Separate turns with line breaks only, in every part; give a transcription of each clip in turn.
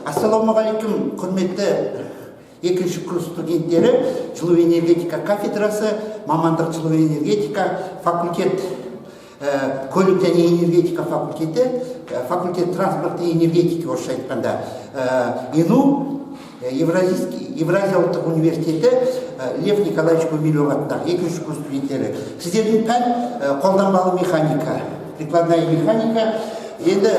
Ассалаумағалейкум, құрметті екінші курс студенттері, жылу энергетика кафедрасы, мамандық жылу энергетика, факультет көлік және энергетика факультеті, факультет транспорт и энергетики орысша айтқанда, ИНУ, Евразия ұлттық университеті, Лев Николаевич Гумилев атындағы екінші курс студенттері. Сіздердің пән қолданбалы механика, прикладная механика. Енді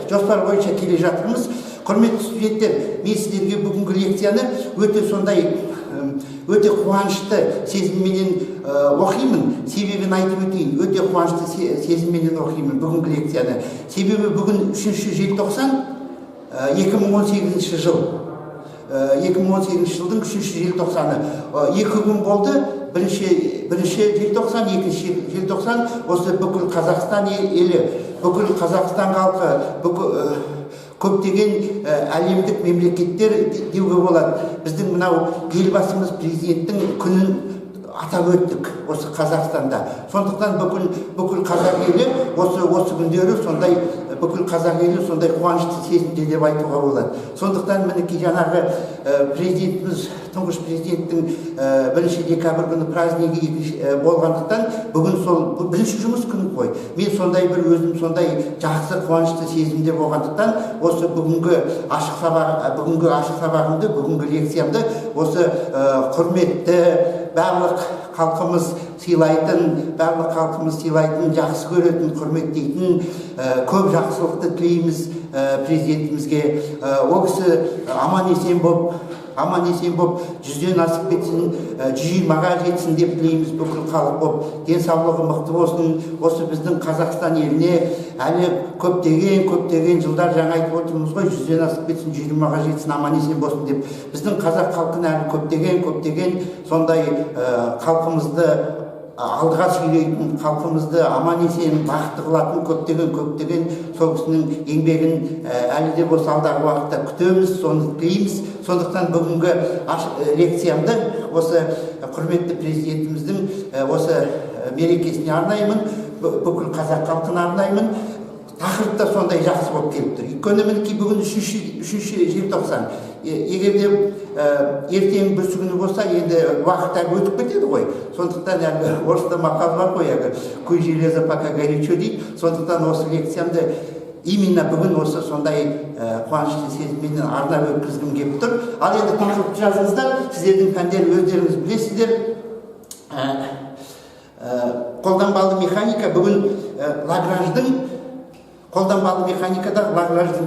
жоспар бойынша келе жатырмыз. Құрметті студенттер, мен сіздерге бүгінгі лекцияны өте қуанышты сезімменен оқимын. Себебін айтып өтейін, өте қуанышты сезімменен оқимын бүгінгі лекцияны. Себебі бүгін 3 желтоқсан 2018 жыл. 2018 жылдың 3 желтоқсаны. 2 күн болды. Бірінші желтоқсан, екінші желтоқсан осы бүкіл Қазақстан елі, бүкіл Қазақстан халқы, көптеген әлемдік мемлекеттер деуге болады. Біздің мынау елбасымыз президенттің күнін атап өттік осы Қазақстанда. Сондықтан бүкіл қазақ елі осы күндері сондай, бүкіл қазақ елі сондай қуанышты сезімде деп айтуға болады. Сондықтан мінекей жаңағы президентіміз, тұңғыш президенттің 1 декабрь күні празднигі болғандықтан бүгін сол бірінші жұмыс күні қой. Мен сондай бір өзім сондай жақсы қуанышты сезімде болғандықтан осы бүгінгі ашық сабағымды, бүгінгі лекциямды осы құрметті барлық халқымыз сыйлайтын, жақсы көретін, құрметтейтін, көп жақсылықты тілейміз президентімізге. Ол кісі аман есен боп, 100-ден асып кетсін, 120-ға жетсін деп тілейміз бүкіл халық боп. Денсаулығы мықты болсын. Осы біздің Қазақстан еліне әлі көптеген жылдар жаңа айтып отырмыз ғой, 100-ден асып кетсін, 120-ға жетсін, аман есен болсын деп. Біздің қазақ халқын әлі көптеген сондай халқымызды алдыға сүйрейтін, халқымызды аман есен бақытты қылатын көптеген сол кісінің еңбегін әлі де болса алдағы уақытта күтеміз, соны тілейміз. Сондықтан бүгінгі лекциямды осы құрметті президентіміздің осы мерекесіне арнаймын, бүкіл қазақ халқына арнаймын. Тақырып та сондай жақсы болып келіп тұр. Өйткені мінекей бүгін 3 желтоқсан. Егер де ертең бір күні болса, енді уақыт өтіп кетеді ғой. Сондықтан орыста мақал бар ғой, «Куй железо, пока горячо» дейді. Сондықтан осы лекциямды именно бүгін осы сондай қуанышты сезіммен арнап өткізгім келіп тұр. Ал енді тақырыпты жазыңыздар. Сіздердің пәндер өздеріңіз білесіздер. Қолданбалы механика бүгін Лагранждың қолданбалы механикадағы Лагранждың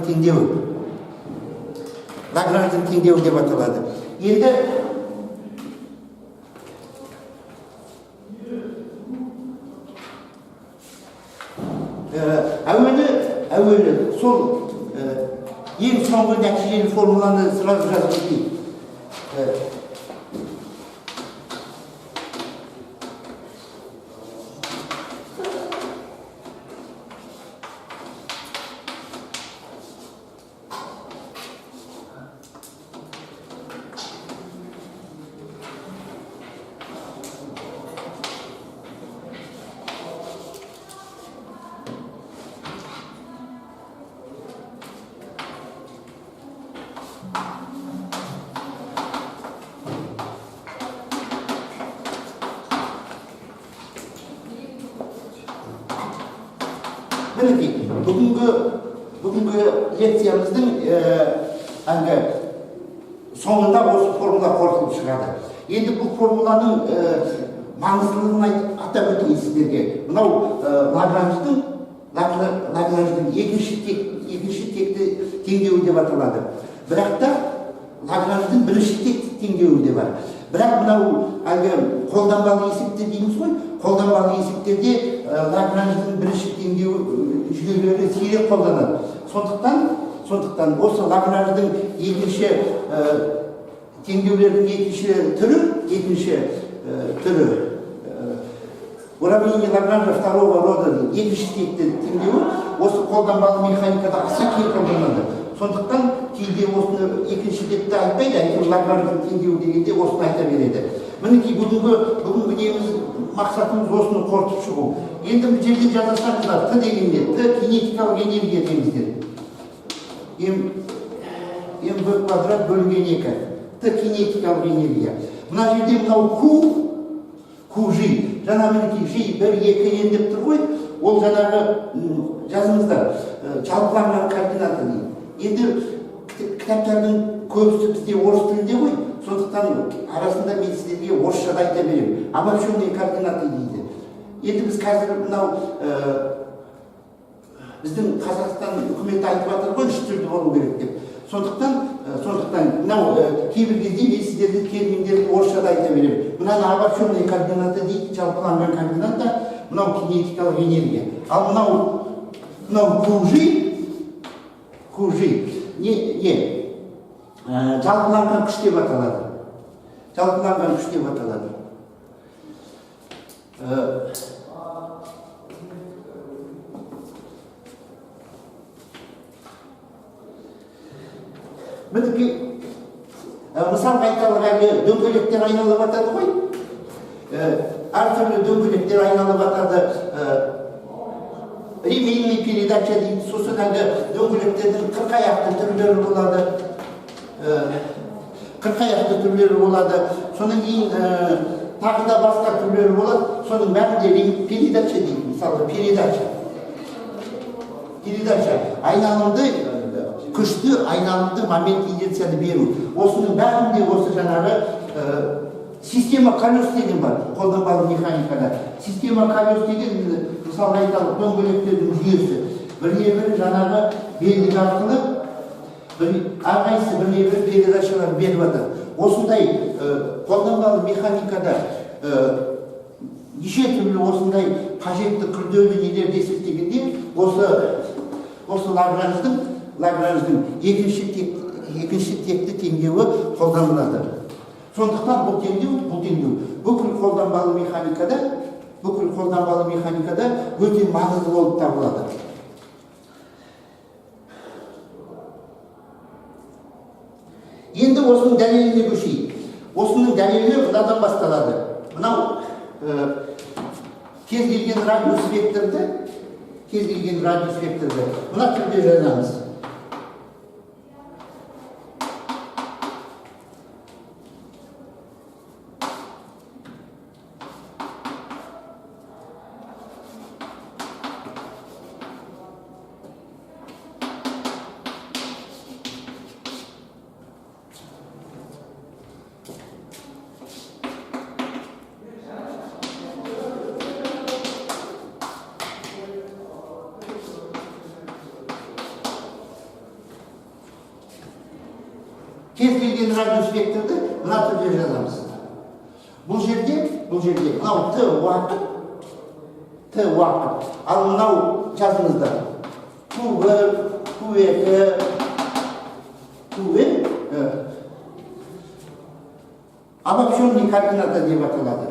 теңдеуі деп аталады. Енді әуелі сол ең соңғы нәтижелі формуланы сразу жазып кетейік. Бүгінгі лекциямыздың соңында осы формула қорытылып шығады. Енді бұл формуланың маңыздылығын атап өтейін сіздерге. Мынау Лагранждың екінші текті теңдеуі деп аталады. Бірақ та Лагранждың бірінші текті теңдеуі де бар. Бірақ мынау қолданбалы есепте дейміз ғой. Қолданбалы есептерде Лагранждың бірінші теңдеуі жүйелері сирек қолданады. Сондықтан осы Лагранждың екінші теңдеулердің екінші түрі уравнение Лагранжа второго рода екінші текті теңдеуі осы қолданбалы механикада аса кең қолданады. Сондықтан кейде осыны екінші текті айтпайды, Лагранждың теңдеуі дегенде осыны айта береді. Мінекей бүгінгі неміз мақсатымыз осыны қорытып шығу. Енді бұл жерде жазасаңыздар, Т дегенде, Т кинетикалық энергия дейміздер. МV квадрат бөлінген 2. Т кинетикалық энергия. Мына жерде мынау Q G. Жаңа мінекей G 1, 2 ендеп тұр ғой. Ол жаңағы жазыңыздар, жалпыланған координаты дейді. Енді кітаптардың көбісі бізде орыс тілінде ғой. Сондықтан арасында мен сіздерге орысша да айта беремін. Обобщенные координаты дейді. Енді біз қазір мынау біздің Қазақстан үкіметі айтып жатыр ғой, үш тілді болу керек деп. Сондықтан мынау кейбір кезде мен сіздерге терминдерді орысша да айта беремін. Мынаны обобщенные координаты дейді, жалпыланған координат, мынау кинетикалық энергия. Ал мынау QG жалпыланған күш деп аталады. Жалпыланған күш деп аталады. Мінекей мысалға айталық әлі дөңгелектер айналып атады ғой. Әртүрлі дөңгелектер айналып атады. Ремейный передача дейді. Сосын әлі дөңгелектердің қырқаяқты түрлері болады. Қырқаяқты түрлері болады. Соның кейін тағы да басқа түрлері болады. Соның бәрінде передача дейді. Мысалы передача айналымды күшті, айналымды момент инерцияны беру. Осының бәрінде осы жаңағы система колес деген бар, қолданбалы механикада. Система колес деген, мысалы айталық, дөңгелектердің жүйесі. Біріне-бірі жаңағы белдік арқылы әрқайсысы біріне-бірі передачалар беріп жатыр. Осындай қолданбалы механикада неше түрлі осындай қажетті күрделі нелерді есептегенде осы Лагранждың екінші текті теңдеуі қолданылады. Сондықтан бұл теңдеу бүкіл қолданбалы механикада өте маңызды болып табылады. Енді осының дәлеліне көшейік. Осының дәлелі мынадан басталады. Мынау кез келген радиус векторды мына түрде жазамыз. Кез келген радиус векторды мына түрде жазамыз. Бұл жерде мынау Т уақыт. Ал мынау жазыңыздар. Q1, Q2, Qn обобщенный координата деп аталады.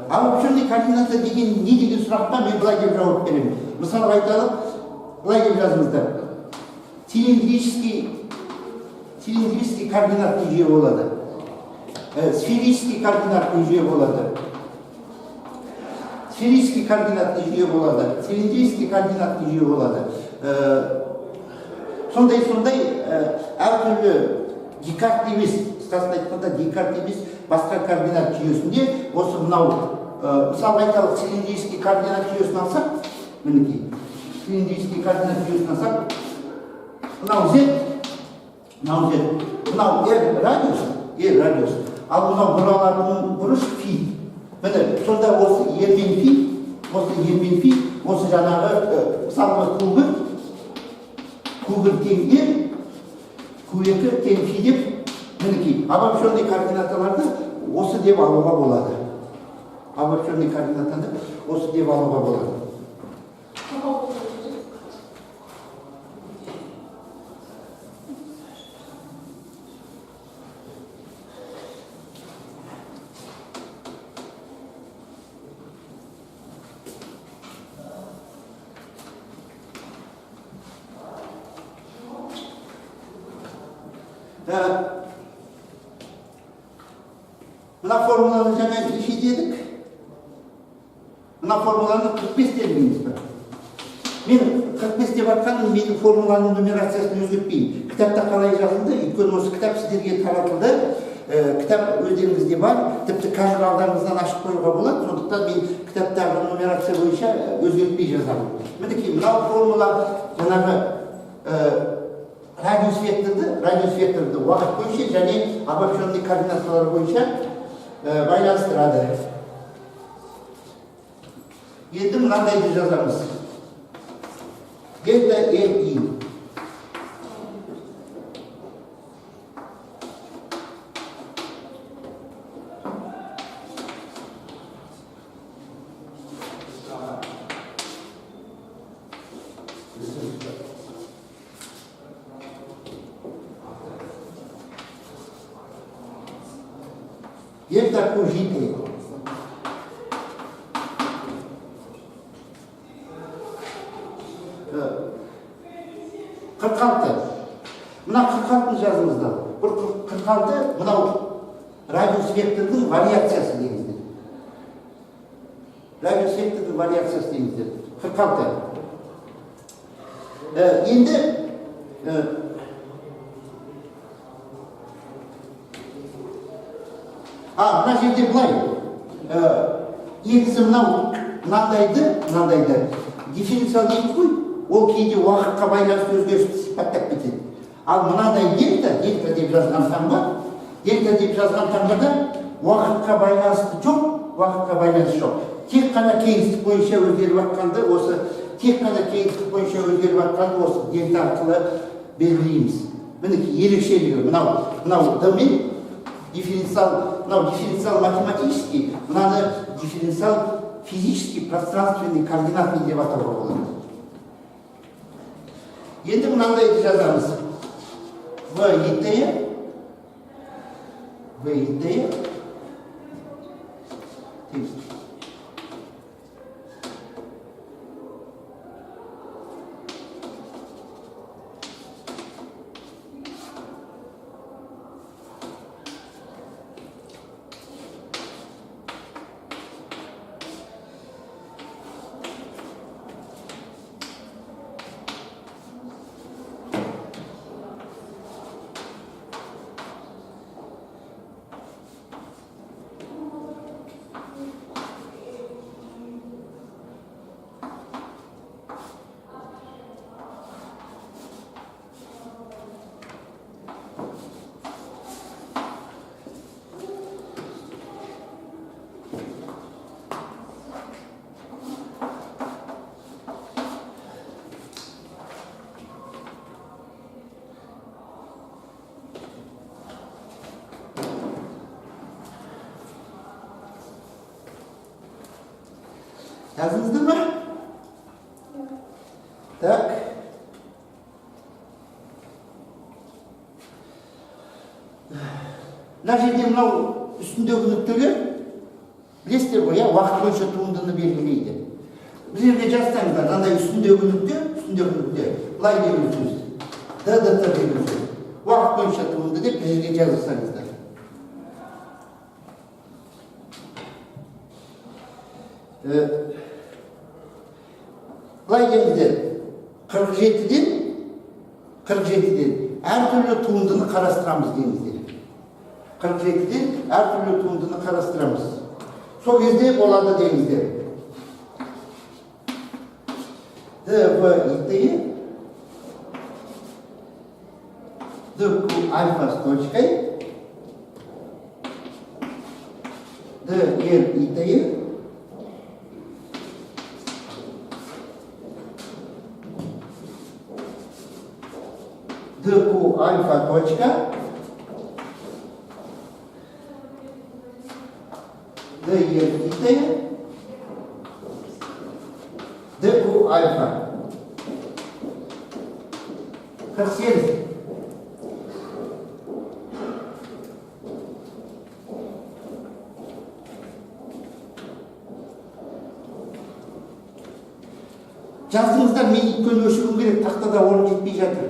Обобщенный координата деген не деген сұраққа мен былай деп жауап беремін. Мысалы айталық, былай деп жазыңыздар. Цилиндрический координатный жүйе болады. Сферический координатный жүйе болады. Цилиндрический координатный жүйе болады. Сондай әртүрлі Декарт емес, қысқасын айтқанда Декарт емес, басқа координат жүйесінде осы мынау, мысалы айталық, цилиндрический координат жүйесін алсақ, мінекей, мынау Z, мынау радиус, ал мынау бұралатын бұрыш фи. Міне, сонда осы ер мен фи, осы жаңағы, мысалы Q1 тең ер, Q2 тең фи деп, мінекей, обобщенный координаталарды осы деп алуға болады. Мына формуланы жаңа неше дедік? мына формуланы 45 дейміз бе? Мен 45 деп атқаным, менің формуланың нумерациясын өзгертпеймін. Кітапта қалай жазылды? Өйткені осы кітап сіздерге таратылды. Кітап өздеріңізде бар, тіпті кажуралдарыңыздан ашып қоюға болады. Сондықтан мен кітаптағы нумерация бойынша өзгертпей жазамын. Мінекей, мынау формула жаңағы радиус векторды уақыт бойынша және обобщенный координаталар бойынша байланыстырады. Енді мынандайды жазамыз. Дельта LI. Дельта QGT. Мына 46-ны жазыңыздар. Бұл 46 мынау радиус вектордың вариациясы деңіздер. Радиус вектордың вариациясы деңіздер. 46. Енді мына жерде бұлай. Негізі мынандайды дифференциал дейді ғой. Ол кейде уақытқа байланысты өзгерісті сипаттап кетеді. Ал мынадай дельта деп жазған таңбада уақытқа байланысты жоқ. Тек қана кеңістік бойынша өзгеріп жатқанды осы дельта арқылы белгілейміз. Мінекей ерекшелігі мынау домен дифференциал математический, мынаны дифференциал физический пространственный координатный деп атауға болады. Енді мынандайды жазамыз. VIT Yazınızda mı? Так. Мына жерде мынау үстіндегі нүктелер білесіздер ғой, уақыт бойынша туындыны белгілейді. Бұл жерге жазсаңыздар, мынандай үстіндегі нүкте, былай деген сөз. ДДТ деген сөз. Уақыт бойынша туынды деп бұл жерге жазсаңыздар. Былай деңіздер, 47-ден әртүрлі туындыны қарастырамыз деңіздер. 47-ден әртүрлі туындыны қарастырамыз. Сол кезде болады деңіздер. DV DQ альфа с точкой, DR DQ альфа точка, DR DQ альфа. 47. Жаздыңыздар, мен өйткені өшіру керек, тақтада орын жетпей жатыр.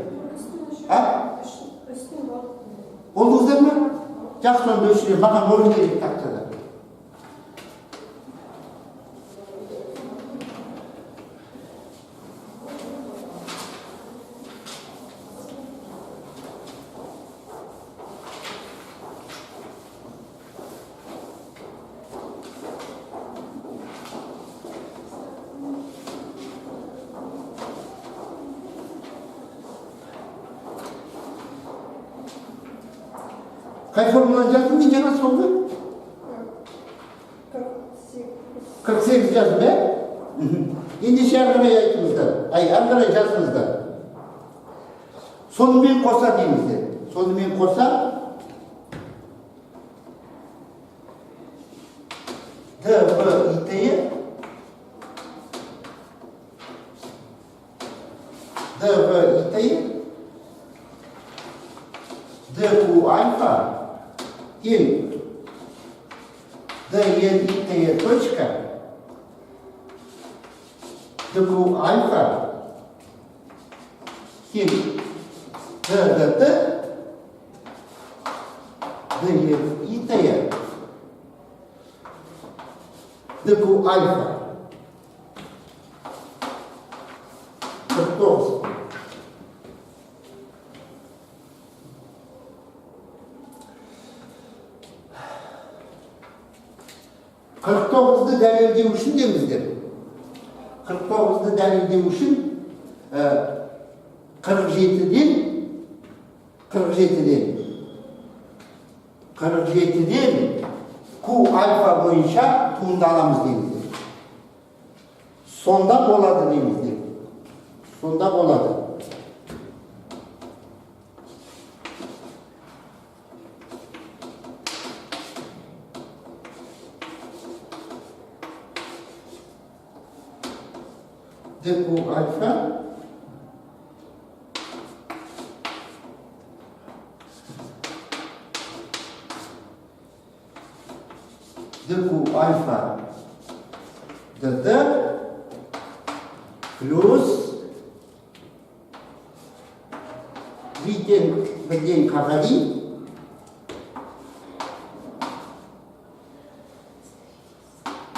Болдыңыздар ма? Жақсы, онда өшірем, маған орын керек тақтада. Қай формуланы жаздым мен жаңа сол ғой? 48 жаздым, бе? Ендеше ары қарай айтыңыздар. Ары қарай жазыңыздар. Сонымен қоса дейміздер. Сонымен қоса ДВ-ИТ-е ДКУ альфа тең ДН-ИТ точка ДКУ альфа тең ДДТ ДН-ИТ ДКУ альфа 49. Қырық тоғызды дәлелдеу үшін деміздер. 49-ды дәлелдеу үшін 47-ден 47-ден Q альфа бойынша туындаламыз дейміздер. Сонда болады дейміздер. Сонда болады. ДКУ альфа ДД плюс бірден қағали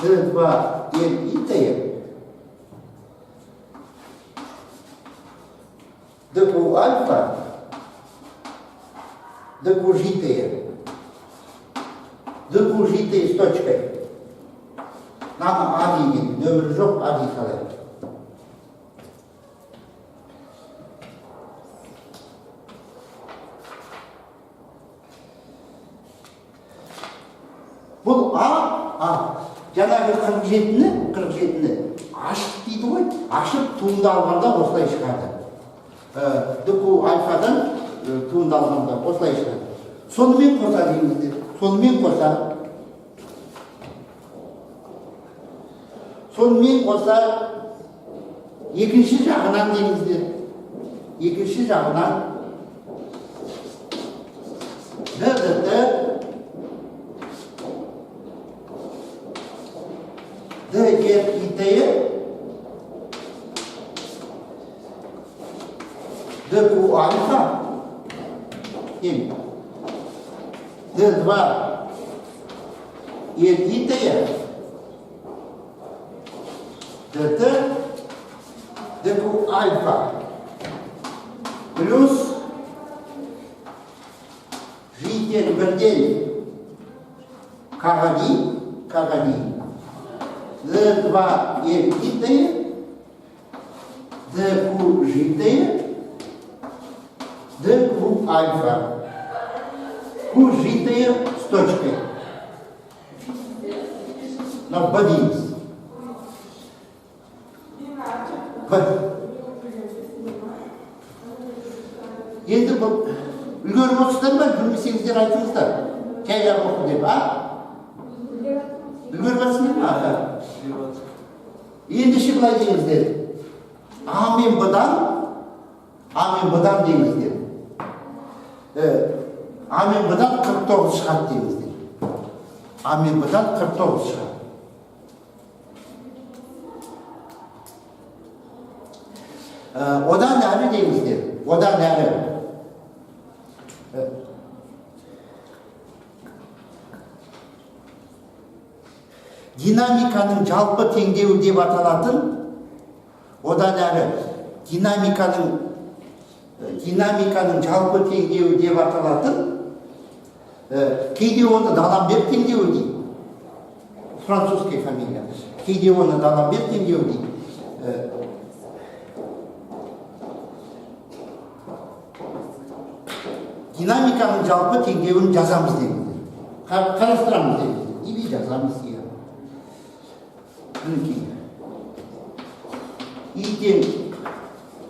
Д2НИТ ДКУ альфа ДКУ житые с точкой. Надо А деген, нөмірі жоқ, А дей қалайық. Бұл А, жаңағы 47-ні ашып дейді ғой, ашып туындалғанда осылай шығады. ДКУ альфадан туындалғанда осылай шығады. Сонымен қоса дейміздер. Сонымен қоса екінші жағынан дейміздер. Екінші жағынан ДДТ ДНИТ ДКУ альфа тең Д2НИТ ДТ ДКУ альфа плюс житен бірден қағали Д2НИТ ДКУ житые ДКУ альфа Q житые с точкой. На Б дейміз. Енді бұл үлгеріп отырсыздар ма? Білмесеңіздер айтыңыздар. Жайлап оқы деп, үлгеріп отырсыңдар ма? Ендеше былай дейміздер. А мен Б'дан дейміздер. А мен Б'дан 49 шығады дейміздер. А мен Б'дан 49 шығады. Одан әрі дейміздер. Одан әрі. Динамиканың жалпы теңдеуі деп аталатын, одан әрі динамиканың жалпы теңдеуі деп аталатын, кейде оны Даламберг теңдеуі дейді. Французский фамилия. Кейде оны Даламберг теңдеуі дейді. динамиканың жалпы теңдеуін жазамыз деңіздер. Қарастырамыз деңіздер. Или жазамыз иә. Мінекей. И тең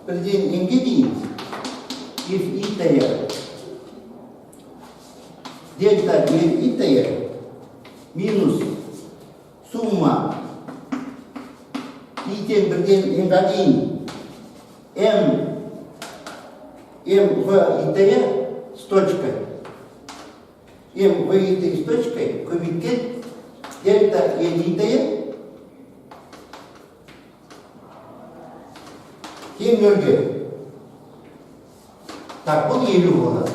бірден нге дейін f i таяр дельта f i таяр минус сумма i тең бірден нға дейін m v i таяр с точкой m v i с точкой көбейткен дельта n i таяр тең нөлге. Так, бұл 50 болады.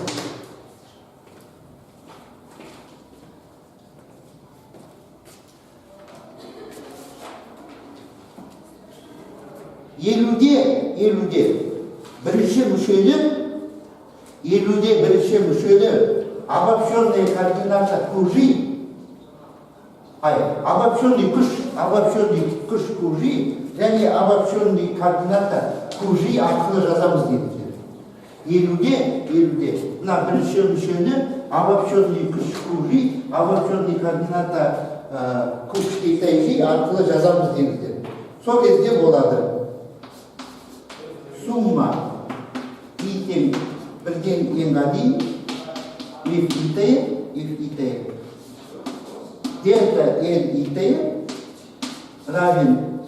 Елуде бірінші мүшелі обобщенная координата кружи, обобщенный күш кружи және обобщенный координата кружи арқылы жазамыз дейді. Елуде мына бірінші мүшені обобщенный күш кружи, обобщенный координата күш тетайжи арқылы жазамыз дейді. Сол кезде болады сумма i тең бірден нға дейін f i таяр дельта n i таяр равен